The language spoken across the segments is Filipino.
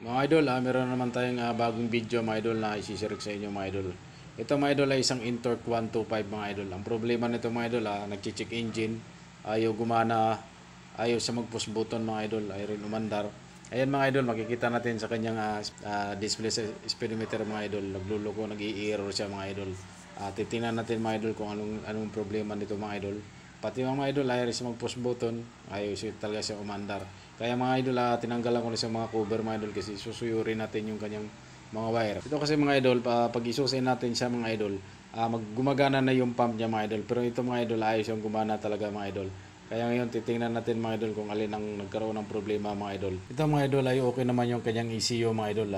Mga idol, meron naman tayong bagong video mga idol na isi-share sa inyo mga idol. Ito mga idol ay isang Intorq 125 mga idol. Ang problema nito mga idol, nagche-check engine, ayaw gumana, ayaw siya mag-push button mga idol, ayaw rin umandar. Ayan mga idol, makikita natin sa kanyang display sa speedometer mga idol. Nagluloko, nag-i-error siya mga idol. Titingnan natin mga idol kung anong problema nito mga idol. Pati mga idol, ayaw siya mag-push button, ayaw siya talaga siya umandar. Kaya mga idol, tinanggalan ko na sa mga cover mga idol kasi susuyurin natin yung kanyang mga wire. Ito kasi mga idol, pag isusin natin siya mga idol, gumagana na yung pump niya mga idol. Pero ito mga idol, ayos yung gumana talaga mga idol. Kaya ngayon titingnan natin mga idol kung alin ang nagkaroon ng problema mga idol. Ito mga idol ay okay naman yung kanyang ECU mga idol.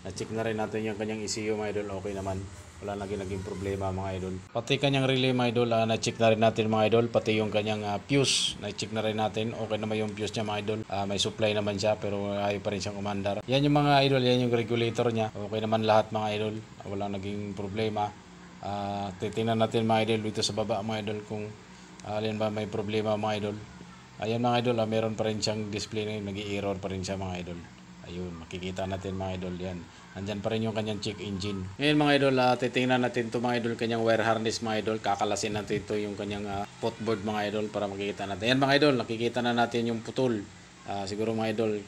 Na-check na rin natin yung kanyang ECU mga idol, okay naman. Wala naging problema mga idol. Pati kanyang relay mga idol, na-check na rin natin mga idol. Pati yung kanyang fuse, na-check na rin natin. Okay naman yung fuse niya mga idol. May supply naman siya pero ayaw pa rin siyang umandar. Yan yung mga idol, yan yung regulator niya. Okay naman lahat mga idol. Wala naging problema. Titingnan natin mga idol dito sa baba mga idol kung alin ba may problema mga idol. Ayan mga idol, meron pa rin siyang display na nag-i-error pa rin siya mga idol. Ayun, makikita natin mga idol yan. Andyan pa rin yung kanyang check engine. Ngayon mga idol, titingnan natin ito mga idol, kanyang wire harness mga idol. Kakalasin natin ito yung kanyang potboard mga idol para makikita natin. Ayan mga idol, nakikita na natin yung putol. Siguro mga idol,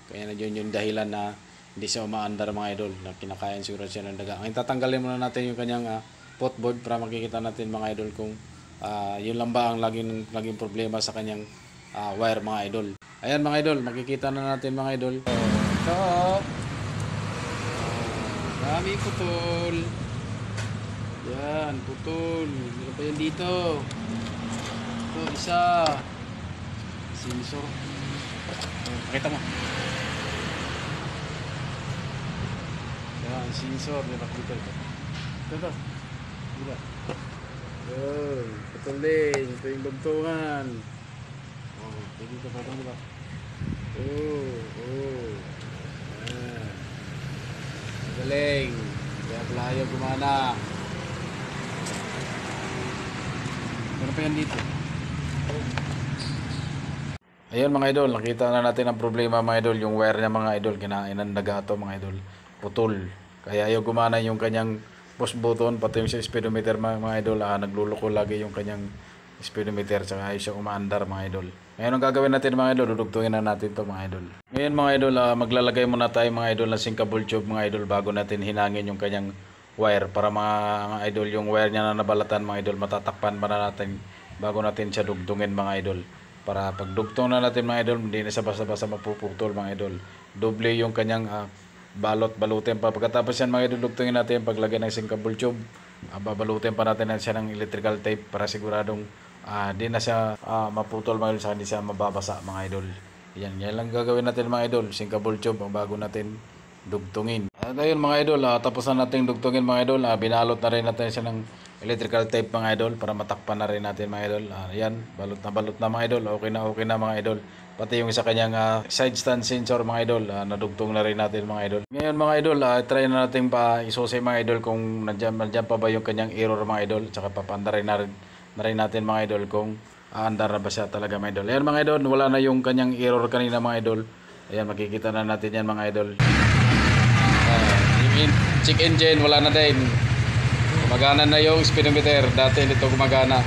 kaya na yun yung dahilan na hindi siya umaandar mga idol. Na kinakain siguro siya ng daga. Ngayon tatanggalin muna natin yung kanyang potboard para makikita natin mga idol kung yun lang ba ang laging problema sa kanyang wire mga idol. Ayan mga idol, makikita na natin mga idol. Ito. Dami putol. Yan, putol. Meron pa yan dito. Ito, isa. Sensor. Pakita mo. Yan, sensor. Nakita ito. Ito. Dito. Yan, putol din. Ito yung dugtungan. Dito pa ito. Ayan. Galing. Kaya playo gumana. Meron pa yan dito. Ayun mga idol, nakita na natin ang problema mga idol. Yung wire niya mga idol, kinain ng daga ito mga idol. Putol. Kaya ayaw gumana yung kanyang push button. Pati yung sa speedometer mga idol. Nagluloko lagi yung kanyang speedometer. Tsaka ayaw siya umaandar mga idol. Ngayon ang gagawin natin mga idol, dudugtungin na natin ito mga idol. Ngayon mga idol, maglalagay muna tayo mga idol ng sinkable tube mga idol bago natin hinangin yung kanyang wire para mga idol yung wire niya na nabalatan mga idol, matatakpan para natin bago natin siya dugtungin mga idol. Para pag dugtong na natin mga idol, hindi na siya basta-basta mapuputol mga idol. Doble yung kanyang balutin pa. Pagkatapos yan mga idol, dugtungin natin paglagay ng sinkable tube. Babalutin pa natin siya ng electrical tape para siguradong di na siya maputol mga idol, hindi siya mababasa mga idol. Yan lang gagawin natin mga idol, sinkable tube ang bago natin dugtungin. At ayun mga idol, tapos na natin dugtungin mga idol, binalot na rin natin siya ng electrical tape mga idol para matakpan na rin natin mga idol. Yan, balot na mga idol, okay na mga idol. Pati yung sa kanyang side stand sensor mga idol, nadugtong na rin natin mga idol. Ngayon mga idol, try na natin pa isusi mga idol kung nandyan pa ba yung kanyang error mga idol. Tsaka papandarin na rin natin mga idol kung aandar na ba siya talaga mga idol. Ayan mga idol, wala na yung kanyang error kanina mga idol. Ayan, makikita na natin yan mga idol. Yung check engine, wala na din. Gumagana na yung speedometer. Dati dito gumagana.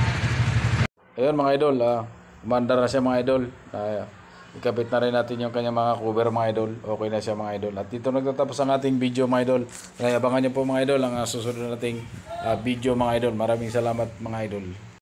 Ayan mga idol, umandar na siya mga idol. Ikabit na rin natin yung kanyang mga cover mga idol. Okay na siya mga idol. At dito nagtatapos ang ating video mga idol. Kaya abangan nyo po mga idol ang susunod nating video mga idol. Maraming salamat mga idol.